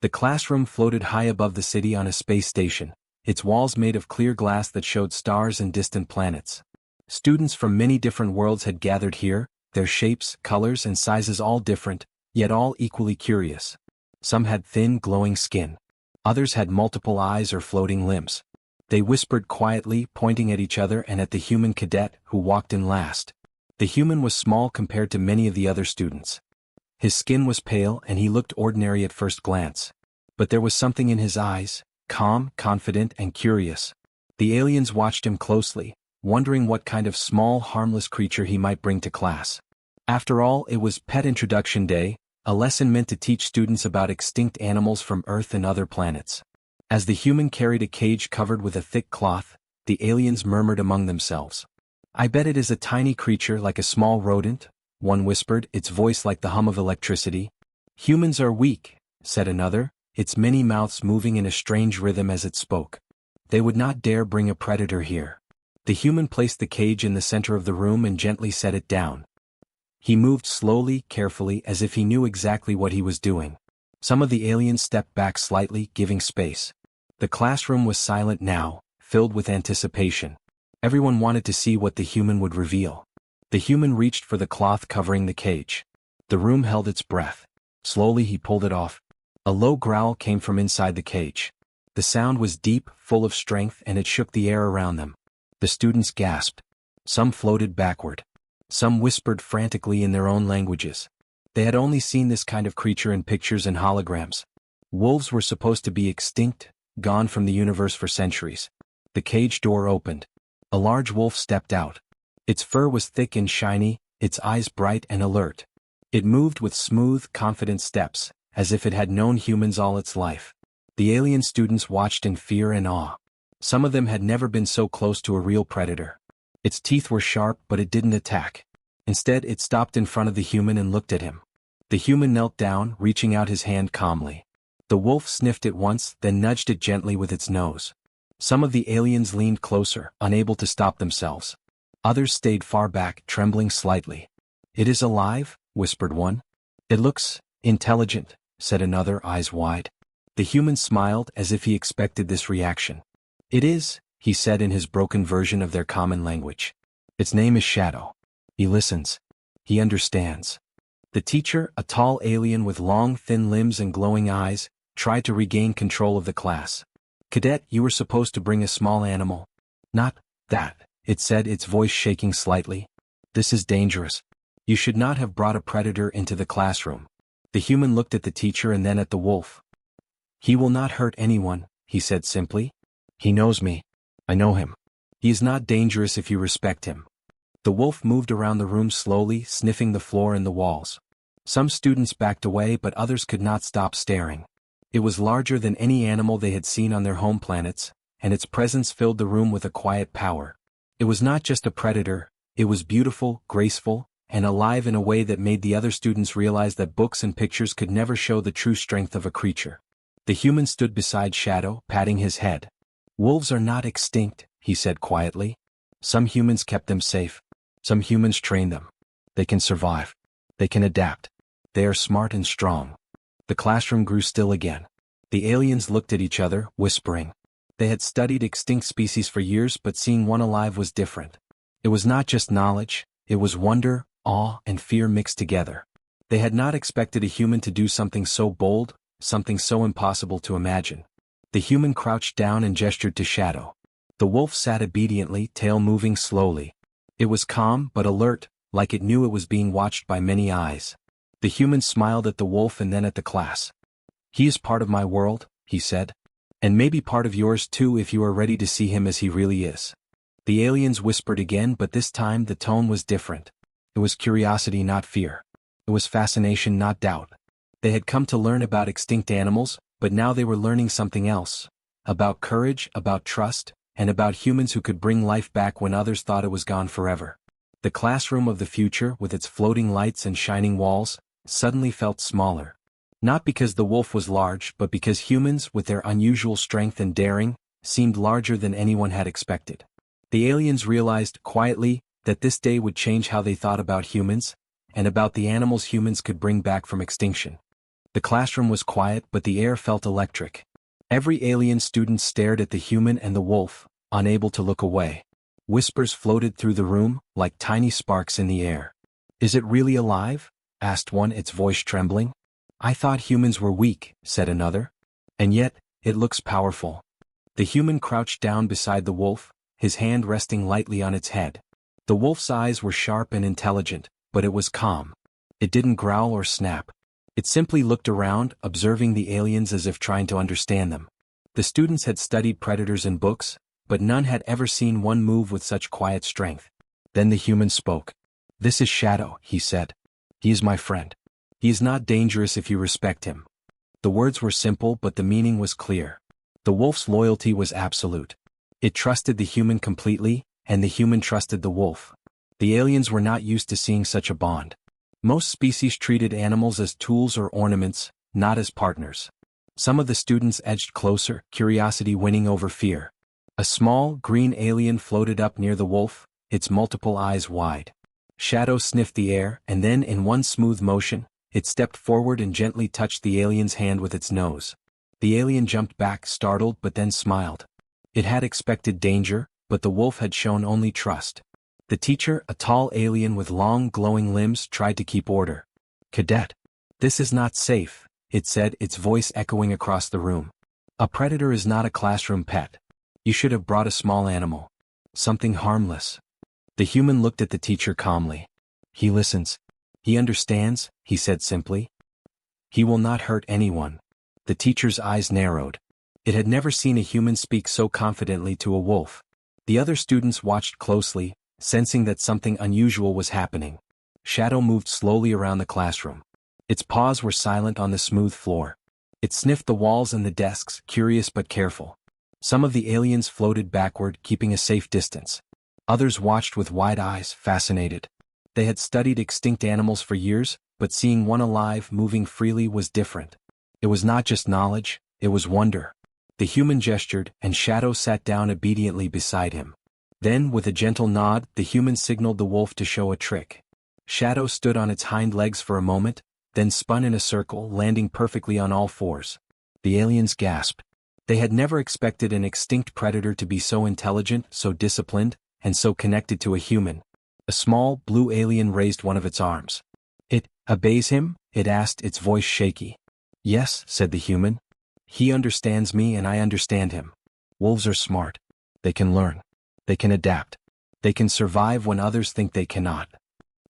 The classroom floated high above the city on a space station, its walls made of clear glass that showed stars and distant planets. Students from many different worlds had gathered here, their shapes, colors, and sizes all different, yet all equally curious. Some had thin, glowing skin. Others had multiple eyes or floating limbs. They whispered quietly, pointing at each other and at the human cadet who walked in last. The human was small compared to many of the other students. His skin was pale and he looked ordinary at first glance. But there was something in his eyes, calm, confident, and curious. The aliens watched him closely, wondering what kind of small, harmless creature he might bring to class. After all, it was Pet Introduction Day, a lesson meant to teach students about extinct animals from Earth and other planets. As the human carried a cage covered with a thick cloth, the aliens murmured among themselves. "I bet it is a tiny creature like a small rodent," one whispered, its voice like the hum of electricity. "Humans are weak," said another, its many mouths moving in a strange rhythm as it spoke. "They would not dare bring a predator here." The human placed the cage in the center of the room and gently set it down. He moved slowly, carefully, as if he knew exactly what he was doing. Some of the aliens stepped back slightly, giving space. The classroom was silent now, filled with anticipation. Everyone wanted to see what the human would reveal. The human reached for the cloth covering the cage. The room held its breath. Slowly he pulled it off. A low growl came from inside the cage. The sound was deep, full of strength, and it shook the air around them. The students gasped. Some floated backward. Some whispered frantically in their own languages. They had only seen this kind of creature in pictures and holograms. Wolves were supposed to be extinct, gone from the universe for centuries. The cage door opened. A large wolf stepped out. Its fur was thick and shiny, its eyes bright and alert. It moved with smooth, confident steps, as if it had known humans all its life. The alien students watched in fear and awe. Some of them had never been so close to a real predator. Its teeth were sharp, but it didn't attack. Instead, it stopped in front of the human and looked at him. The human knelt down, reaching out his hand calmly. The wolf sniffed it once, then nudged it gently with its nose. Some of the aliens leaned closer, unable to stop themselves. Others stayed far back, trembling slightly. "It is alive?" whispered one. "It looks intelligent," said another, eyes wide. The human smiled as if he expected this reaction. "It is," he said in his broken version of their common language. "Its name is Shadow. He listens. He understands." The teacher, a tall alien with long, thin limbs and glowing eyes, tried to regain control of the class. "Cadet, you were supposed to bring a small animal." "Not that," it said, its voice shaking slightly. "This is dangerous. You should not have brought a predator into the classroom." The human looked at the teacher and then at the wolf. "He will not hurt anyone," he said simply. "He knows me. I know him. He is not dangerous if you respect him." The wolf moved around the room slowly, sniffing the floor and the walls. Some students backed away, but others could not stop staring. It was larger than any animal they had seen on their home planets, and its presence filled the room with a quiet power. It was not just a predator, it was beautiful, graceful, and alive in a way that made the other students realize that books and pictures could never show the true strength of a creature. The human stood beside Shadow, patting his head. "Wolves are not extinct," he said quietly. "Some humans kept them safe. Some humans trained them. They can survive. They can adapt. They are smart and strong." The classroom grew still again. The aliens looked at each other, whispering. They had studied extinct species for years, but seeing one alive was different. It was not just knowledge, it was wonder, awe, and fear mixed together. They had not expected a human to do something so bold, something so impossible to imagine. The human crouched down and gestured to Shadow. The wolf sat obediently, tail moving slowly. It was calm but alert, like it knew it was being watched by many eyes. The human smiled at the wolf and then at the class. "He is part of my world," he said. "And maybe part of yours too if you are ready to see him as he really is." The aliens whispered again, but this time the tone was different. It was curiosity, not fear. It was fascination, not doubt. They had come to learn about extinct animals, but now they were learning something else. About courage, about trust, and about humans who could bring life back when others thought it was gone forever. The classroom of the future, with its floating lights and shining walls, suddenly felt smaller. Not because the wolf was large, but because humans, with their unusual strength and daring, seemed larger than anyone had expected. The aliens realized, quietly, that this day would change how they thought about humans, and about the animals humans could bring back from extinction. The classroom was quiet, but the air felt electric. Every alien student stared at the human and the wolf, unable to look away. Whispers floated through the room, like tiny sparks in the air. "Is it really alive?" asked one, its voice trembling. "I thought humans were weak," said another. "And yet, it looks powerful." The human crouched down beside the wolf, his hand resting lightly on its head. The wolf's eyes were sharp and intelligent, but it was calm. It didn't growl or snap. It simply looked around, observing the aliens as if trying to understand them. The students had studied predators in books, but none had ever seen one move with such quiet strength. Then the human spoke. "This is Shadow," he said. "He is my friend. He is not dangerous if you respect him." The words were simple, but the meaning was clear. The wolf's loyalty was absolute. It trusted the human completely, and the human trusted the wolf. The aliens were not used to seeing such a bond. Most species treated animals as tools or ornaments, not as partners. Some of the students edged closer, curiosity winning over fear. A small, green alien floated up near the wolf, its multiple eyes wide. Shadow sniffed the air, and then in one smooth motion, it stepped forward and gently touched the alien's hand with its nose. The alien jumped back, startled, but then smiled. It had expected danger, but the wolf had shown only trust. The teacher, a tall alien with long, glowing limbs, tried to keep order. "Cadet, this is not safe," it said, its voice echoing across the room. "A predator is not a classroom pet. You should have brought a small animal. Something harmless." The human looked at the teacher calmly. "He listens. He understands," he said simply. "He will not hurt anyone." The teacher's eyes narrowed. It had never seen a human speak so confidently to a wolf. The other students watched closely, sensing that something unusual was happening. Shadow moved slowly around the classroom. Its paws were silent on the smooth floor. It sniffed the walls and the desks, curious but careful. Some of the aliens floated backward, keeping a safe distance. Others watched with wide eyes, fascinated. They had studied extinct animals for years, but seeing one alive, moving freely was different. It was not just knowledge, it was wonder. The human gestured, and Shadow sat down obediently beside him. Then, with a gentle nod, the human signaled the wolf to show a trick. Shadow stood on its hind legs for a moment, then spun in a circle, landing perfectly on all fours. The aliens gasped. They had never expected an extinct predator to be so intelligent, so disciplined, and so connected to a human. A small, blue alien raised one of its arms. "It obeys him?" it asked, its voice shaky. "Yes," said the human. "He understands me and I understand him. Wolves are smart. They can learn. They can adapt. They can survive when others think they cannot."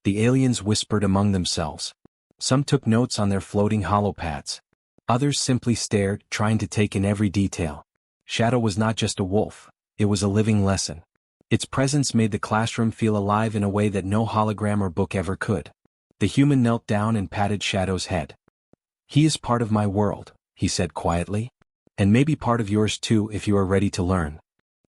The aliens whispered among themselves. Some took notes on their floating holopads. Others simply stared, trying to take in every detail. Shadow was not just a wolf, it was a living lesson. Its presence made the classroom feel alive in a way that no hologram or book ever could. The human knelt down and patted Shadow's head. "He is part of my world," he said quietly. "And maybe part of yours too if you are ready to learn."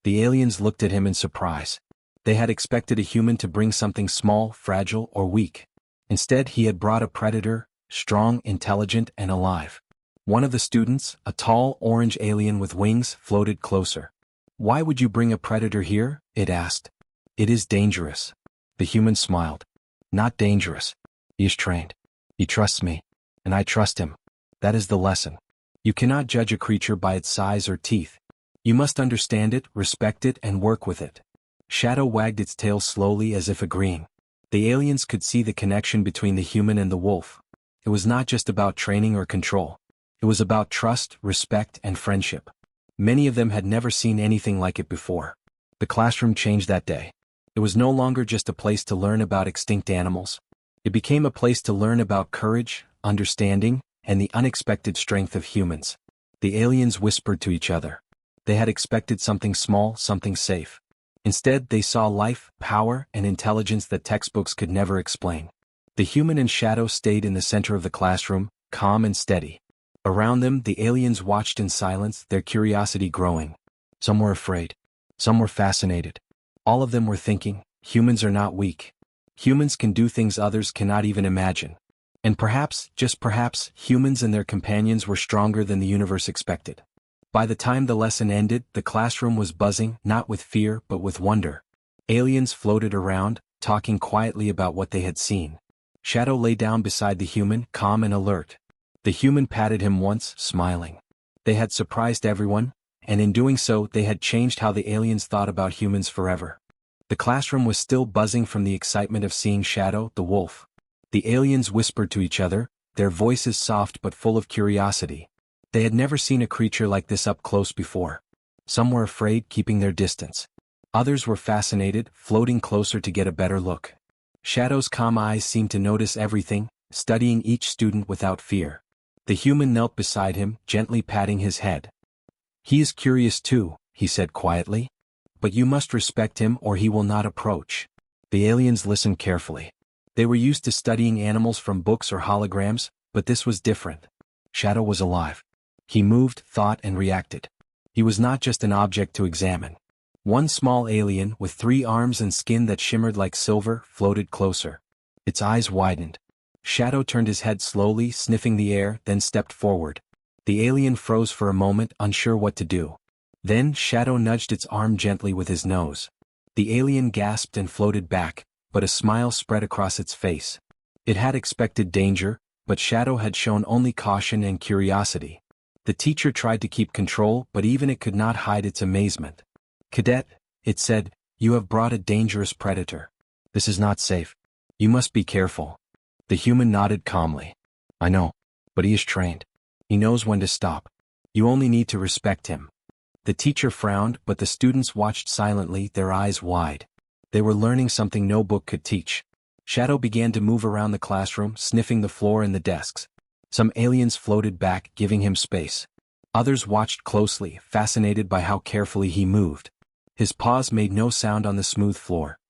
The aliens looked at him in surprise. They had expected a human to bring something small, fragile, or weak. Instead, he had brought a predator, strong, intelligent, and alive. One of the students, a tall, orange alien with wings, floated closer. "Why would you bring a predator here?" it asked. "It is dangerous." The human smiled. "Not dangerous. He is trained. He trusts me. And I trust him. That is the lesson. You cannot judge a creature by its size or teeth. You must understand it, respect it, and work with it." Shadow wagged its tail slowly as if agreeing. The aliens could see the connection between the human and the wolf. It was not just about training or control. It was about trust, respect, and friendship. Many of them had never seen anything like it before. The classroom changed that day. It was no longer just a place to learn about extinct animals. It became a place to learn about courage, understanding, and the unexpected strength of humans. The aliens whispered to each other. They had expected something small, something safe. Instead, they saw life, power, and intelligence that textbooks could never explain. The human and Shadow stayed in the center of the classroom, calm and steady. Around them, the aliens watched in silence, their curiosity growing. Some were afraid. Some were fascinated. All of them were thinking, humans are not weak. Humans can do things others cannot even imagine. And perhaps, just perhaps, humans and their companions were stronger than the universe expected. By the time the lesson ended, the classroom was buzzing, not with fear, but with wonder. Aliens floated around, talking quietly about what they had seen. Shadow lay down beside the human, calm and alert. The human patted him once, smiling. They had surprised everyone, and in doing so they had changed how the aliens thought about humans forever. The classroom was still buzzing from the excitement of seeing Shadow, the wolf. The aliens whispered to each other, their voices soft but full of curiosity. They had never seen a creature like this up close before. Some were afraid, keeping their distance. Others were fascinated, floating closer to get a better look. Shadow's calm eyes seemed to notice everything, studying each student without fear. The human knelt beside him, gently patting his head. "He is curious too," he said quietly. "But you must respect him or he will not approach." The aliens listened carefully. They were used to studying animals from books or holograms, but this was different. Shadow was alive. He moved, thought, and reacted. He was not just an object to examine. One small alien, with 3 arms and skin that shimmered like silver, floated closer. Its eyes widened. Shadow turned his head slowly, sniffing the air, then stepped forward. The alien froze for a moment, unsure what to do. Then Shadow nudged its arm gently with his nose. The alien gasped and floated back, but a smile spread across its face. It had expected danger, but Shadow had shown only caution and curiosity. The teacher tried to keep control, but even it could not hide its amazement. "Cadet," it said, "you have brought a dangerous predator. This is not safe. You must be careful." The human nodded calmly. "I know, but he is trained. He knows when to stop. You only need to respect him." The teacher frowned, but the students watched silently, their eyes wide. They were learning something no book could teach. Shadow began to move around the classroom, sniffing the floor and the desks. Some aliens floated back, giving him space. Others watched closely, fascinated by how carefully he moved. His paws made no sound on the smooth floor.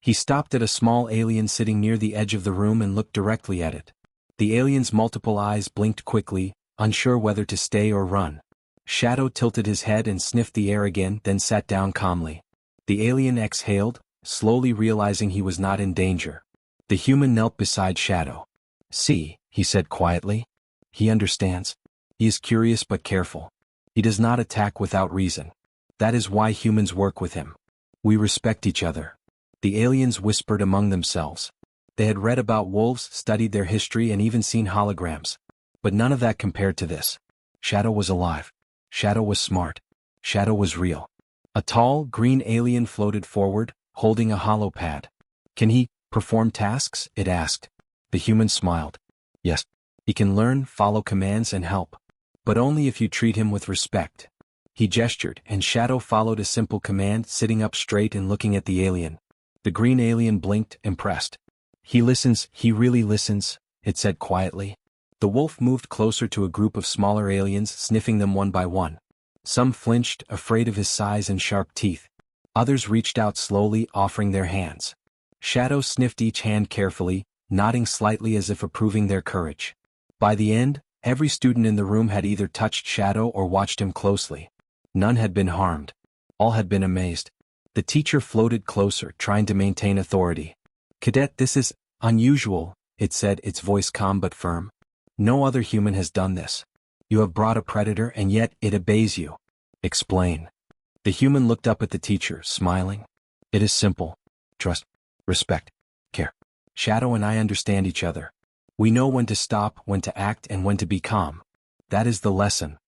He stopped at a small alien sitting near the edge of the room and looked directly at it. The alien's multiple eyes blinked quickly, unsure whether to stay or run. Shadow tilted his head and sniffed the air again, then sat down calmly. The alien exhaled, slowly realizing he was not in danger. The human knelt beside Shadow. "See," he said quietly. "He understands. He is curious but careful. He does not attack without reason. That is why humans work with him. We respect each other." The aliens whispered among themselves. They had read about wolves, studied their history, and even seen holograms. But none of that compared to this. Shadow was alive. Shadow was smart. Shadow was real. A tall, green alien floated forward, holding a hollow pad. "Can he perform tasks?" it asked. The human smiled. "Yes. He can learn, follow commands, and help. But only if you treat him with respect." He gestured, and Shadow followed a simple command, sitting up straight and looking at the alien. The green alien blinked, impressed. "He listens, he really listens," it said quietly. The wolf moved closer to a group of smaller aliens, sniffing them one by one. Some flinched, afraid of his size and sharp teeth. Others reached out slowly, offering their hands. Shadow sniffed each hand carefully, nodding slightly as if approving their courage. By the end, every student in the room had either touched Shadow or watched him closely. None had been harmed. All had been amazed. The teacher floated closer, trying to maintain authority. "Cadet, this is unusual," it said, its voice calm but firm. "No other human has done this. You have brought a predator and yet it obeys you. Explain." The human looked up at the teacher, smiling. "It is simple. Trust, respect, care. Shadow and I understand each other. We know when to stop, when to act, and when to be calm. That is the lesson."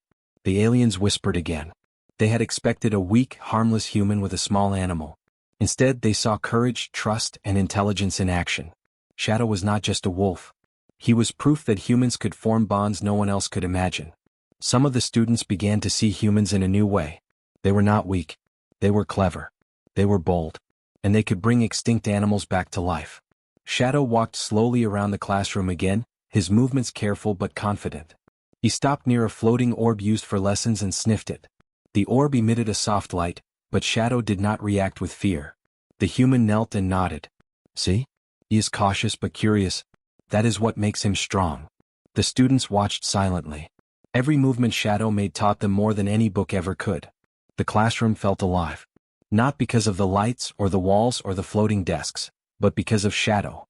The aliens whispered again. They had expected a weak, harmless human with a small animal. Instead, they saw courage, trust, and intelligence in action. Shadow was not just a wolf. He was proof that humans could form bonds no one else could imagine. Some of the students began to see humans in a new way. They were not weak. They were clever. They were bold. And they could bring extinct animals back to life. Shadow walked slowly around the classroom again, his movements careful but confident. He stopped near a floating orb used for lessons and sniffed it. The orb emitted a soft light, but Shadow did not react with fear. The human knelt and nodded. "See? He is cautious but curious. That is what makes him strong." The students watched silently. Every movement Shadow made taught them more than any book ever could. The classroom felt alive. Not because of the lights or the walls or the floating desks, but because of Shadow.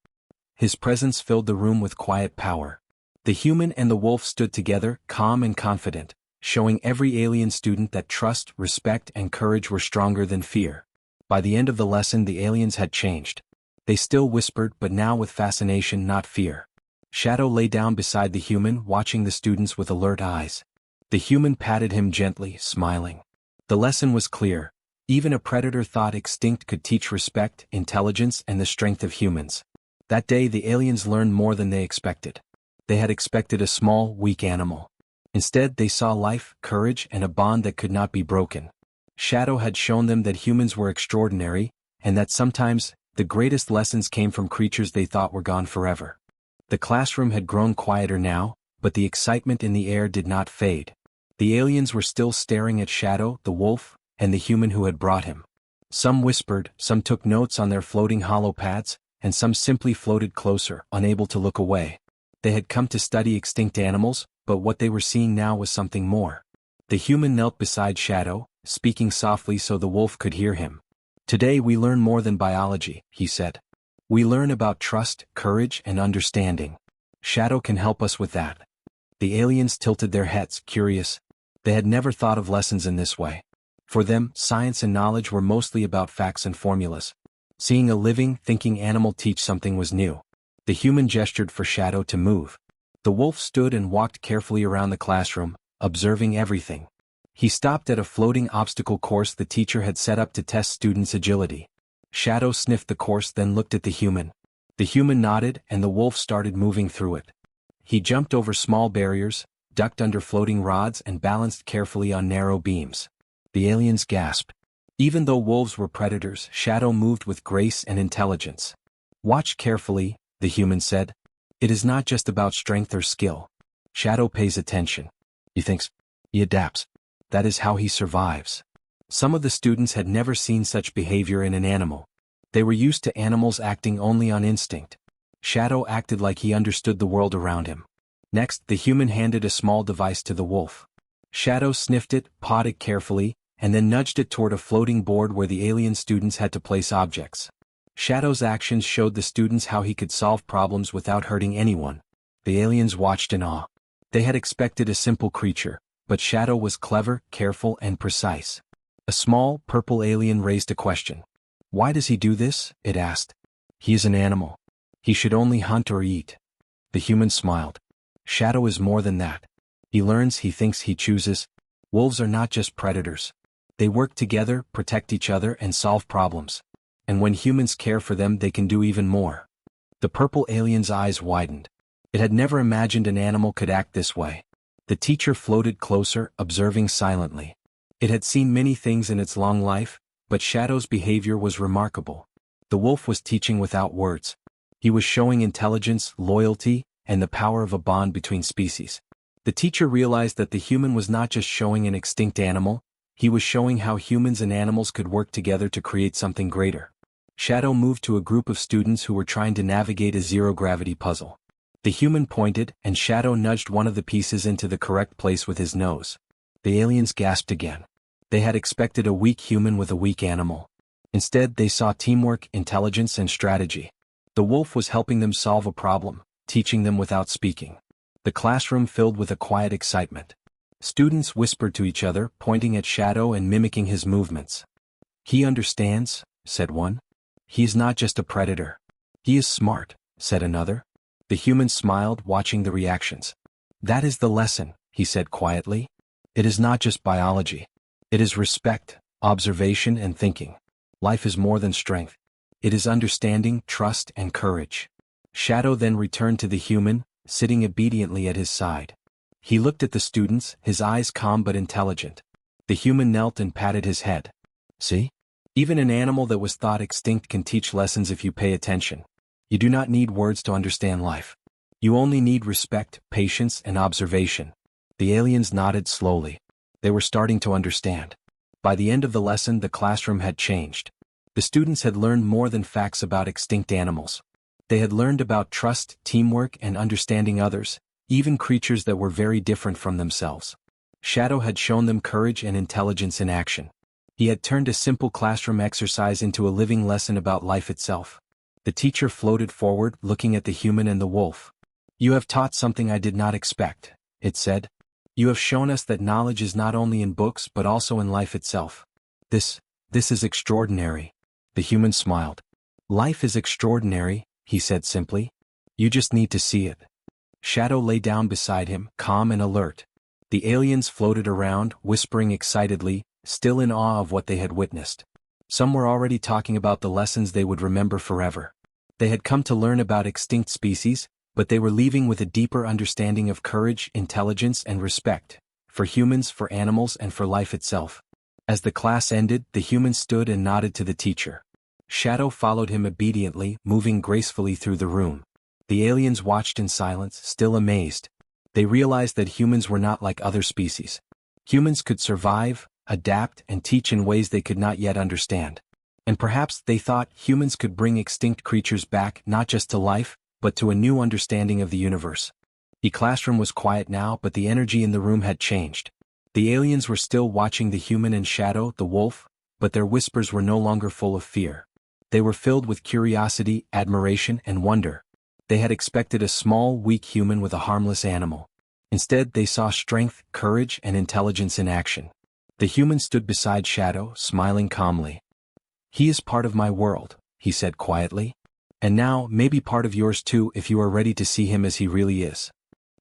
His presence filled the room with quiet power. The human and the wolf stood together, calm and confident, showing every alien student that trust, respect, and courage were stronger than fear. By the end of the lesson, the aliens had changed. They still whispered, but now with fascination, not fear. Shadow lay down beside the human, watching the students with alert eyes. The human patted him gently, smiling. The lesson was clear. Even a predator thought extinct could teach respect, intelligence, and the strength of humans. That day the aliens learned more than they expected. They had expected a small, weak animal. Instead they saw life, courage, and a bond that could not be broken. Shadow had shown them that humans were extraordinary, and that sometimes, the greatest lessons came from creatures they thought were gone forever. The classroom had grown quieter now, but the excitement in the air did not fade. The aliens were still staring at Shadow, the wolf, and the human who had brought him. Some whispered, some took notes on their floating hollow pads, and some simply floated closer, unable to look away. They had come to study extinct animals, but what they were seeing now was something more. The human knelt beside Shadow, speaking softly so the wolf could hear him. "Today we learn more than biology," he said. "We learn about trust, courage, and understanding. Shadow can help us with that." The aliens tilted their heads, curious. They had never thought of lessons in this way. For them, science and knowledge were mostly about facts and formulas. Seeing a living, thinking animal teach something was new. The human gestured for Shadow to move. The wolf stood and walked carefully around the classroom, observing everything. He stopped at a floating obstacle course the teacher had set up to test students' agility. Shadow sniffed the course, then looked at the human. The human nodded, and the wolf started moving through it. He jumped over small barriers, ducked under floating rods, and balanced carefully on narrow beams. The aliens gasped. Even though wolves were predators, Shadow moved with grace and intelligence. "Watch carefully," the human said. "It is not just about strength or skill. Shadow pays attention. He thinks. He adapts. That is how he survives." Some of the students had never seen such behavior in an animal. They were used to animals acting only on instinct. Shadow acted like he understood the world around him. Next, the human handed a small device to the wolf. Shadow sniffed it, pawed it carefully, and then nudged it toward a floating board where the alien students had to place objects. Shadow's actions showed the students how he could solve problems without hurting anyone. The aliens watched in awe. They had expected a simple creature, but Shadow was clever, careful, and precise. A small, purple alien raised a question. "Why does he do this?" it asked. "He is an animal. He should only hunt or eat." The human smiled. "Shadow is more than that. He learns, he thinks, he chooses. Wolves are not just predators. They work together, protect each other, and solve problems. And when humans care for them, they can do even more." The purple alien's eyes widened. It had never imagined an animal could act this way. The teacher floated closer, observing silently. It had seen many things in its long life, but Shadow's behavior was remarkable. The wolf was teaching without words. He was showing intelligence, loyalty, and the power of a bond between species. The teacher realized that the human was not just showing an extinct animal, he was showing how humans and animals could work together to create something greater. Shadow moved to a group of students who were trying to navigate a zero-gravity puzzle. The human pointed, and Shadow nudged one of the pieces into the correct place with his nose. The aliens gasped again. They had expected a weak human with a weak animal. Instead, they saw teamwork, intelligence, and strategy. The wolf was helping them solve a problem, teaching them without speaking. The classroom filled with a quiet excitement. Students whispered to each other, pointing at Shadow and mimicking his movements. "He understands," said one. "He is not just a predator. He is smart," said another. The human smiled, watching the reactions. "That is the lesson," he said quietly. "It is not just biology. It is respect, observation, and thinking. Life is more than strength. It is understanding, trust, and courage." Shadow then returned to the human, sitting obediently at his side. He looked at the students, his eyes calm but intelligent. The human knelt and patted his head. "See? Even an animal that was thought extinct can teach lessons if you pay attention. You do not need words to understand life. You only need respect, patience, and observation." The aliens nodded slowly. They were starting to understand. By the end of the lesson, the classroom had changed. The students had learned more than facts about extinct animals. They had learned about trust, teamwork, and understanding others, even creatures that were very different from themselves. Shadow had shown them courage and intelligence in action. He had turned a simple classroom exercise into a living lesson about life itself. The teacher floated forward, looking at the human and the wolf. "You have taught something I did not expect," it said. "You have shown us that knowledge is not only in books but also in life itself. This is extraordinary." The human smiled. "Life is extraordinary," he said simply. "You just need to see it." Shadow lay down beside him, calm and alert. The aliens floated around, whispering excitedly, still in awe of what they had witnessed. Some were already talking about the lessons they would remember forever. They had come to learn about extinct species, but they were leaving with a deeper understanding of courage, intelligence, and respect, for humans, for animals, and for life itself. As the class ended, the human stood and nodded to the teacher. Shadow followed him obediently, moving gracefully through the room. The aliens watched in silence, still amazed. They realized that humans were not like other species. Humans could survive, adapt, and teach in ways they could not yet understand. And perhaps they thought humans could bring extinct creatures back not just to life, but to a new understanding of the universe. The classroom was quiet now, but the energy in the room had changed. The aliens were still watching the human and Shadow, the wolf, but their whispers were no longer full of fear. They were filled with curiosity, admiration, and wonder. They had expected a small, weak human with a harmless animal. Instead, they saw strength, courage, and intelligence in action. The human stood beside Shadow, smiling calmly. "He is part of my world," he said quietly. "And now, maybe part of yours too if you are ready to see him as he really is."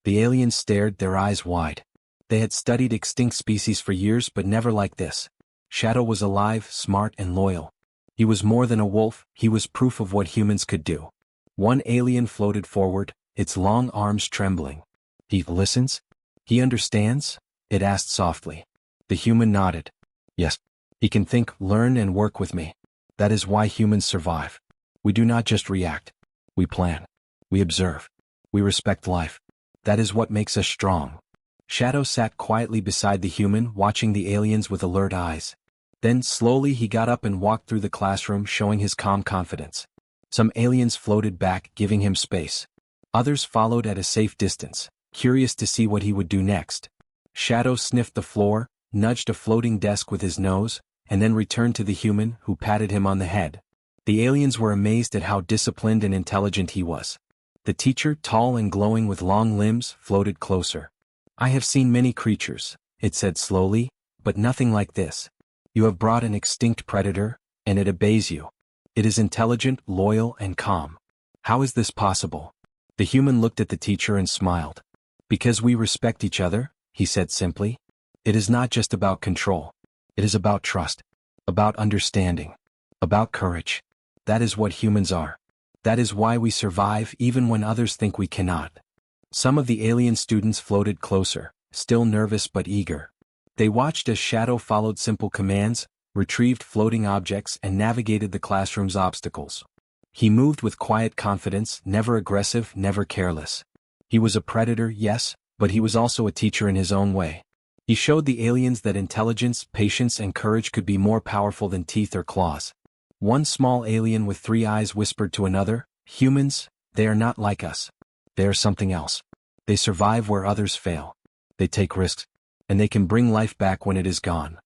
The aliens stared, their eyes wide. They had studied extinct species for years, but never like this. Shadow was alive, smart, and loyal. He was more than a wolf, he was proof of what humans could do. One alien floated forward, its long arms trembling. "He listens? He understands?" it asked softly. The human nodded. "Yes. He can think, learn, and work with me. That is why humans survive. We do not just react. We plan. We observe. We respect life. That is what makes us strong." Shadow sat quietly beside the human, watching the aliens with alert eyes. Then, slowly he got up and walked through the classroom, showing his calm confidence. Some aliens floated back, giving him space. Others followed at a safe distance, curious to see what he would do next. Shadow sniffed the floor, nudged a floating desk with his nose, and then returned to the human, who patted him on the head. The aliens were amazed at how disciplined and intelligent he was. The teacher, tall and glowing with long limbs, floated closer. "I have seen many creatures," it said slowly, "but nothing like this. You have brought an extinct predator, and it obeys you. It is intelligent, loyal, and calm. How is this possible?" The human looked at the teacher and smiled. "Because we respect each other," he said simply. "It is not just about control. It is about trust, about understanding, about courage. That is what humans are. That is why we survive even when others think we cannot." Some of the alien students floated closer, still nervous but eager. They watched as Shadow followed simple commands, retrieved floating objects, and navigated the classroom's obstacles. He moved with quiet confidence, never aggressive, never careless. He was a predator, yes, but he was also a teacher in his own way. He showed the aliens that intelligence, patience, and courage could be more powerful than teeth or claws. One small alien with 3 eyes whispered to another, "Humans, they are not like us. They are something else. They survive where others fail. They take risks, and they can bring life back when it is gone."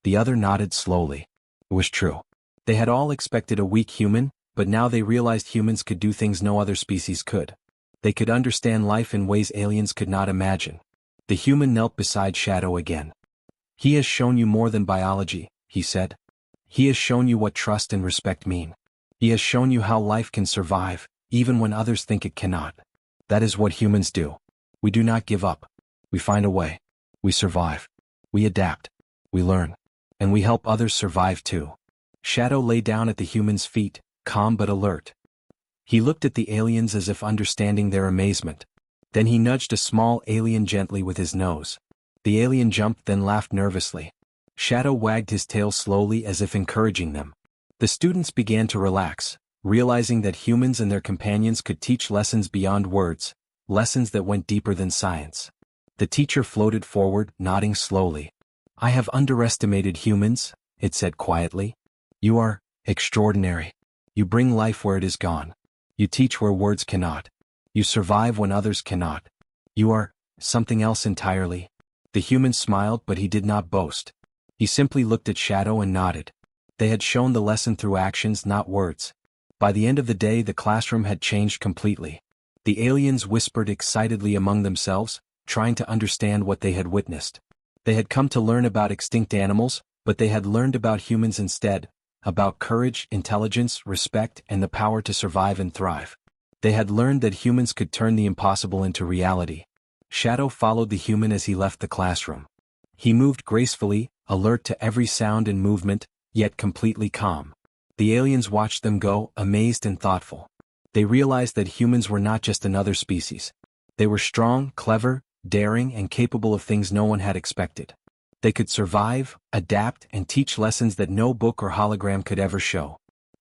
The other nodded slowly. It was true. They had all expected a weak human, but now they realized humans could do things no other species could. They could understand life in ways aliens could not imagine. The human knelt beside Shadow again. "He has shown you more than biology," he said. "He has shown you what trust and respect mean. He has shown you how life can survive, even when others think it cannot. That is what humans do. We do not give up. We find a way. We survive. We adapt. We learn. And we help others survive too." Shadow lay down at the human's feet, calm but alert. He looked at the aliens as if understanding their amazement. Then he nudged a small alien gently with his nose. The alien jumped, then laughed nervously. Shadow wagged his tail slowly as if encouraging them. The students began to relax, realizing that humans and their companions could teach lessons beyond words, lessons that went deeper than science. The teacher floated forward, nodding slowly. "I have underestimated humans," it said quietly. "You are extraordinary. You bring life where it is gone. You teach where words cannot. You survive when others cannot. You are something else entirely." The human smiled, but he did not boast. He simply looked at Shadow and nodded. They had shown the lesson through actions, not words. By the end of the day, the classroom had changed completely. The aliens whispered excitedly among themselves, trying to understand what they had witnessed. They had come to learn about extinct animals, but they had learned about humans instead, about courage, intelligence, respect, and the power to survive and thrive. They had learned that humans could turn the impossible into reality. Shadow followed the human as he left the classroom. He moved gracefully, alert to every sound and movement, yet completely calm. The aliens watched them go, amazed and thoughtful. They realized that humans were not just another species. They were strong, clever, daring and capable of things no one had expected. They could survive, adapt and teach lessons that no book or hologram could ever show.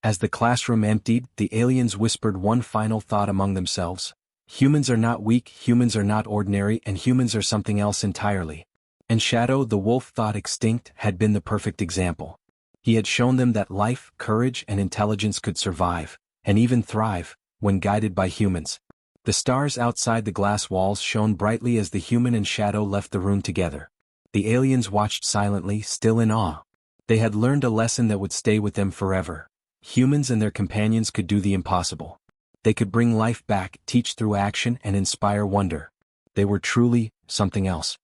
As the classroom emptied, the aliens whispered one final thought among themselves. Humans are not weak, humans are not ordinary, and humans are something else entirely. And Shadow, the wolf thought extinct, had been the perfect example. He had shown them that life, courage and intelligence could survive, and even thrive, when guided by humans. The stars outside the glass walls shone brightly as the human and Shadow left the room together. The aliens watched silently, still in awe. They had learned a lesson that would stay with them forever. Humans and their companions could do the impossible. They could bring life back, teach through action and inspire wonder. They were truly something else.